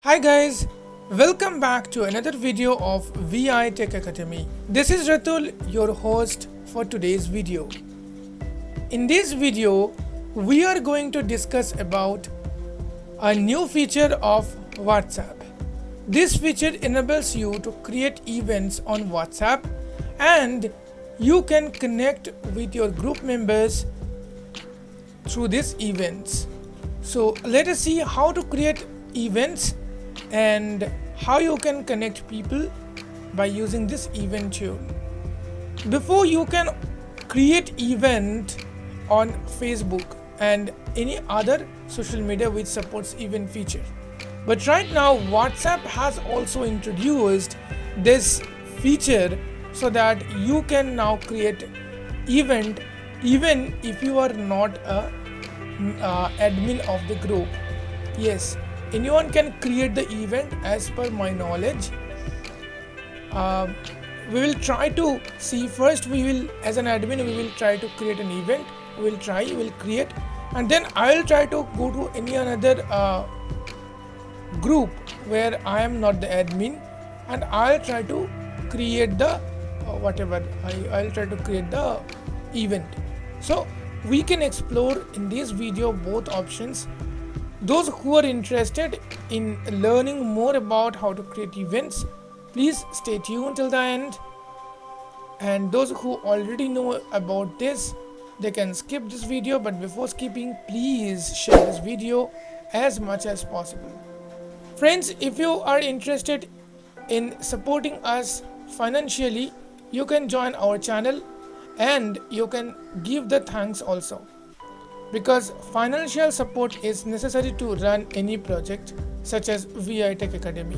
Hi guys, welcome back to another video of V.I Tech Academy. This is Ratul, your host for today's video. In this video, we are going to discuss about a new feature of WhatsApp. This feature enables you to create events on WhatsApp and you can connect with your group members through these events. So let us see how to create events and how you can connect people by using this event tool. Before, you can create event on Facebook and any other social media which supports event feature. But right now WhatsApp has also introduced this feature so that you can now create event even if you are not a admin of the group. Yes, anyone can create the event as per my knowledge. We will try to see first, we will as an admin we will try to create an event. We will create, and then I will try to go to any another group where I am not the admin, and I'll try to create the I'll try to create the event. So we can explore in this video both options. Those who are interested in learning more about how to create events, please stay tuned till the end. And those who already know about this, they can skip this video, but before skipping, please share this video as much as possible. Friends, if you are interested in supporting us financially, you can join our channel and you can give the thanks also, because financial support is necessary to run any project such as V.I Tech Academy.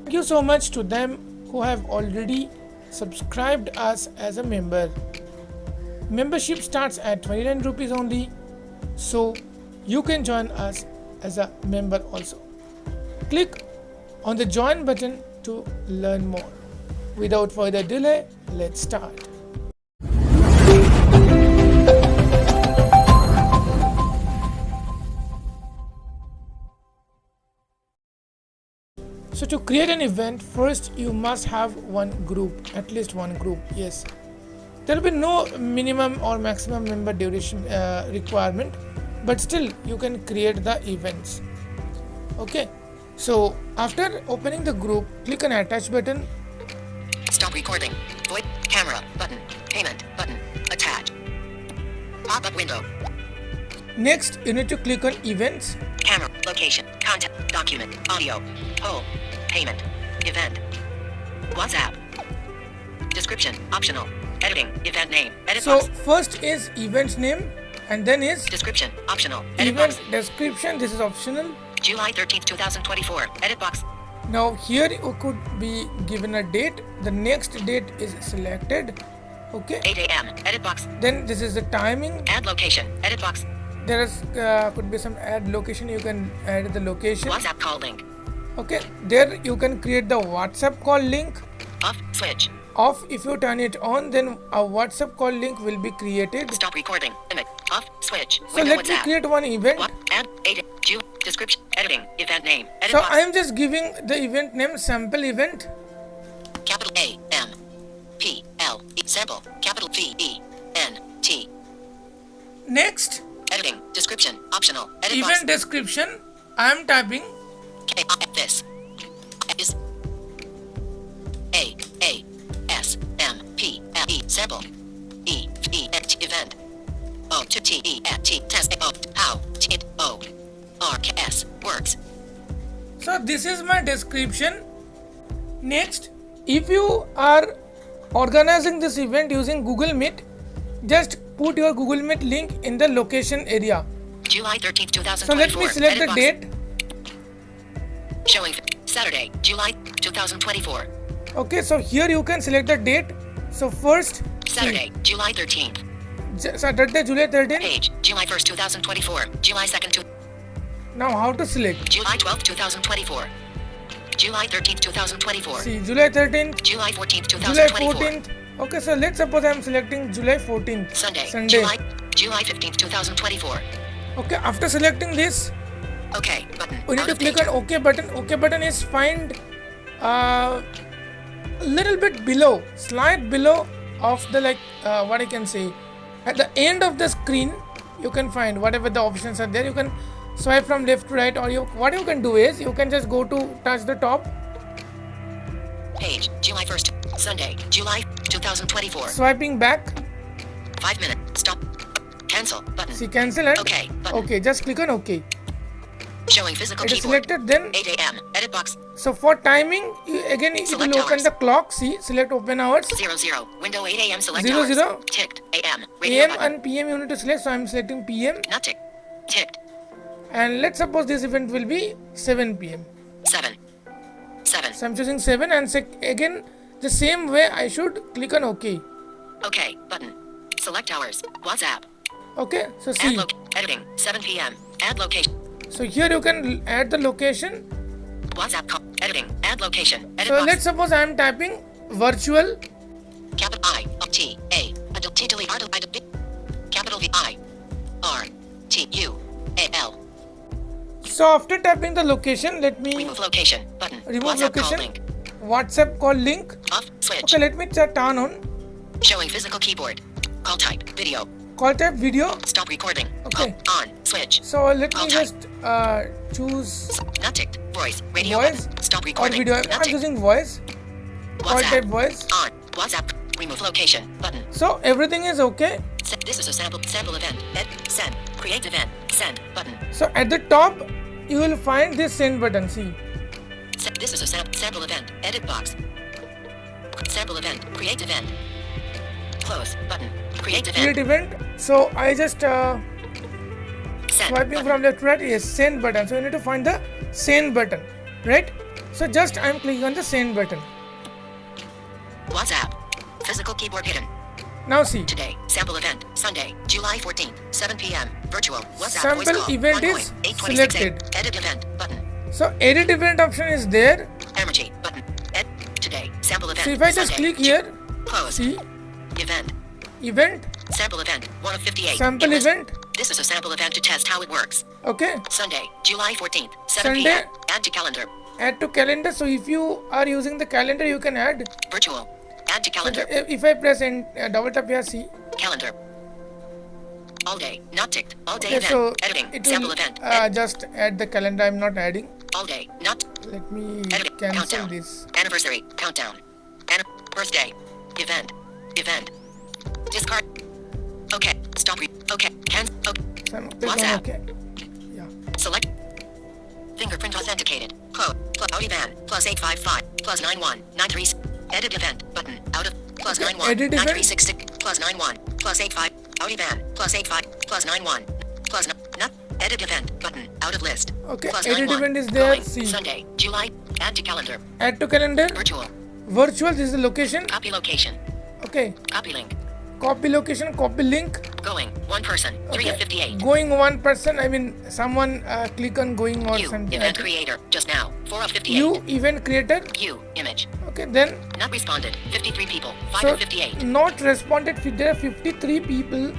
Thank you so much to them who have already subscribed us as a member. Membership starts at 29 rupees only, so you can join us as a member also. Click on the join button to learn more. Without further delay, let's start. So to create an event, first you must have one group, at least one group. Yes, there will be no minimum or maximum member duration requirement, but still you can create the events. Okay, so after opening the group, click on attach button. Stop recording. Void camera button. Payment button. Attach. Pop-up window. Next, you need to click on events. Camera. Location. Content. Document. Audio. Poll. Payment. Event. WhatsApp. Description. Optional. Editing. Event name. Edit So box. first is event name and then is Description. Optional. Edit event box. description. This is optional. July 13th, 2024. Edit box. Now here you could be given a date. The next date is selected. Okay. 8 a.m. Edit box. Then this is the timing. Add location. Edit box. There is could be some add location. You can add the location. WhatsApp call link. Okay. There you can create the WhatsApp call link. Off. Switch. Off. If you turn it on, then a WhatsApp call link will be created. Stop recording. Limit. Off. Switch. So Window let me WhatsApp. create one event. What? Add. 8. June. Description. Editing. Event name. Edit So box. I am just giving the event name sample event. Capital A M P L E sample. Capital V E N T. Next, Editing. Description. Optional. Edit event box. description. I am typing. K this is A S M P L E sample. E E N T event. O to T E N T test O how T O R K S works. So this is my description. Next, if you are organizing this event using Google Meet, just put your Google Meet link in the location area. July 13th, 2024. So let me select the Edit box. date. Showing Saturday, July 2024. Okay, so here you can select the date. So first, Saturday, July 13th. Saturday, July 13th. Page, July 1st, 2024. July 2nd, Now how to select? July 12th, 2024. July 13th, 2024. See, July 13th, July 14th, July 2024. 14th. Okay, so let's suppose I am selecting July 14th. Sunday, Sunday. July 15th, 2024. Okay, after selecting this, OK button. We need Out to of click page. on OK button. OK button is find little bit below, slight below of the what I can say. At the end of the screen, you can find whatever the options are there. You can swipe from left to right, or what you can do is you can just go to touch the top. Page, July 1st, Sunday, July 2024. Swiping back. 5 minutes. Stop. Cancel button. See cancel and OK button. OK. Just click on OK. Showing physical It is keyboard. selected. Then 8 a.m. Edit box. so for timing, again it Select will open hours. the clock. See, select open hours. 00. Window 8 a.m. Select 00. hours. Ticked. AM. Radio AM button. and PM you need to select. So I'm selecting PM. Not ticked. Ticked. And let's suppose this event will be 7 PM. 7. 7. So I'm choosing 7 and again the same way I should click on OK. OK button. Select hours. WhatsApp. Okay, so Add see. editing. 7 p.m. Add location. So here you can add the location. WhatsApp call. Editing. Add location. Edit So box. let's suppose I am typing virtual. Capital I T A adult T delete R B capital V I R T U A L. So after typing the location, let me Remove location button. remove WhatsApp call location. link. WhatsApp call link. Off switch. Okay, let me turn on. Showing physical keyboard. Call type video. Call type video. Stop recording. Okay. Call on switch. So let me Call just choose Not ticked. Voice. Radio voice button. Stop or recording. video. Not I'm ticked. choosing voice. Call type WhatsApp. voice. On. WhatsApp. Remove location button. So everything is okay. This is a sample event. Send. Create event. Send button. So at the top, you will find this send button. See. This is a sample event. Edit box. Sample event. Create event. Close button. Create event. Create event. So I just Send swiping button. from left to right. Yes, send button. So you need to find the send button, right? So just I'm clicking on the send button. WhatsApp. Physical keyboard hidden. Now see. Today. Sample event. Sunday, July 14th, 7 p.m. Virtual. WhatsApp Sample voice call. event 1 is point, 826 selected. Edit event button. So edit event option is there. Emoji button. Today. Sample event. So if I just Sunday, click here, Close. see Event. event, Sample event. 1 of 58. sample Invest- event. This is a sample event to test how it works. Okay. Sunday, July 14th, 7 Sunday. p.m. Add to calendar. Add to calendar. So if you are using the calendar, you can add. Virtual. Add to So calendar. if I press and double tap here, see. Calendar. All day. Not ticked. All day Okay, event. so Editing. it Sample will event. just add the calendar. I'm not adding. All day. Not. Let me Editing. cancel Countdown. this. Anniversary. Countdown. Birthday. Event. Event. Discard. Okay. Stop. Okay. Cancel. Okay. So I'm click on WhatsApp. okay. Yeah. Select. Fingerprint authenticated. Code. Audiban. +855. +9193. Edit event. Button. Out of. Okay, +91. edit event. 9366. +91. +85. Audiban. +85. +91. Not. Edit event. Button. Out of list. Okay, +91. edit event is there. Calling. See. Sunday. July. Add to calendar. Add to calendar. Virtual. Virtual. This is the location. Copy location. Okay. Copy link. Copy location. Copy link. Going. One person. 3 of 58. Going one person. I mean, someone click on going or You. something. Event like that. creator. Just now. 4 of 58. You event creator. You. Image. Okay, then Not responded. 53 people. 5 so of 58. not responded. There are 53 people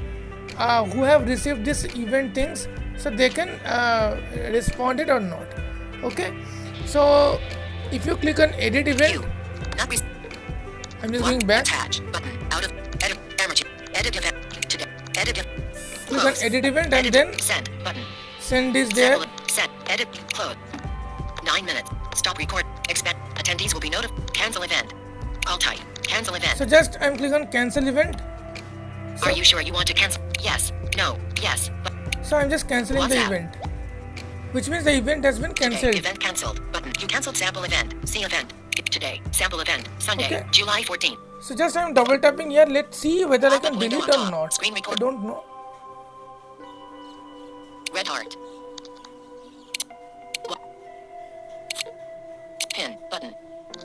who have received this event things, so they can respond it or not. Okay, so if you click on edit event, You. Not responded. I'm just going back. Attach button. Out of edit. Emoji. Edit event. Today. Edit. Click on Close. edit event and Edit. then Send button. send is there. Sample. Send. Edit. Close. 9 minutes. Stop record. Expect. Attendees will be notified. Cancel event. Call type. Cancel event. So just I'm clicking on cancel event. Are you sure you want to cancel? Yes. No. Yes. But So I'm just canceling the WhatsApp. event, which means the event has been today. cancelled. Event cancelled. Button. You cancelled sample event. See event. Today. Sample event. Sunday. Okay. July 14th. So just I'm double tapping here. Let's see whether I can Pop-up window delete on or top. not. Screen I record. don't know. Red heart. Pin. Button.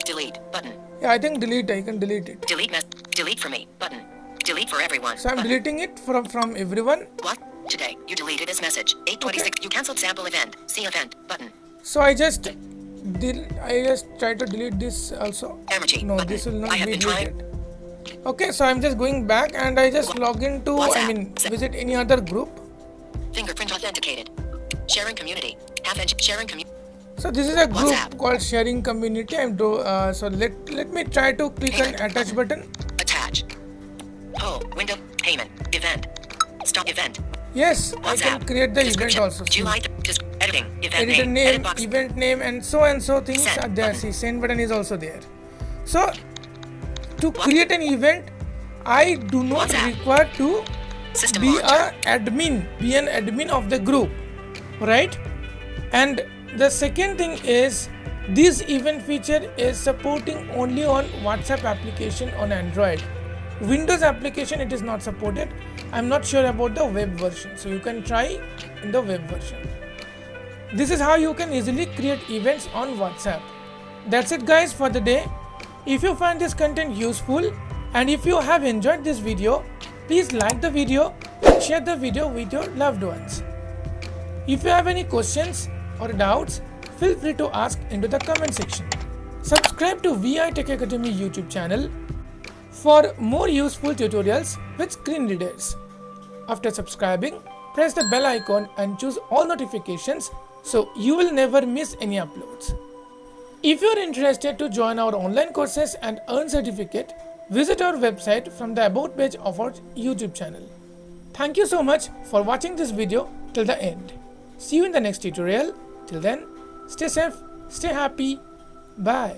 Delete. Button. Yeah, I think delete. I can delete it. Delete delete for me. Button. Delete for everyone. So I'm Button. deleting it from everyone. What? Today. You deleted this message. 826. You cancelled sample event. See event. Button. So I just try to delete this also. Emoji. No, Button. this will I not have be been trying. deleted. Okay, so I'm just going back and I just log into, WhatsApp. visit any other group. Fingerprint authenticated. Sharing community. Sharing community. So this is a group WhatsApp. called sharing community. So let me try to click on attach button. Attach. Poll. Window. Payment. Event. Stop event. Yes, I can WhatsApp. create the event Description. also. See, July. Editing. Event editor name. name, Edit box. event name, and so things Send are there. button. See, send button is also there. So to create an event, I do not WhatsApp. require to System be launcher. be an admin of the group, right? And the second thing is this event feature is supporting only on WhatsApp application on Android. Windows application it is not supported. I'm not sure about the web version, so you can try in the web version. This is how you can easily create events on WhatsApp. That's it guys for the day. If you find this content useful and if you have enjoyed this video, please like the video and share the video with your loved ones. If you have any questions or doubts, feel free to ask into the comment section. Subscribe to V.I Tech Academy YouTube channel for more useful tutorials with screen readers. After subscribing, press the bell icon and choose all notifications so you will never miss any uploads. If you are interested to join our online courses and earn certificate, visit our website from the about page of our YouTube channel. Thank you so much for watching this video till the end. See you in the next tutorial. Till then, stay safe, stay happy. Bye.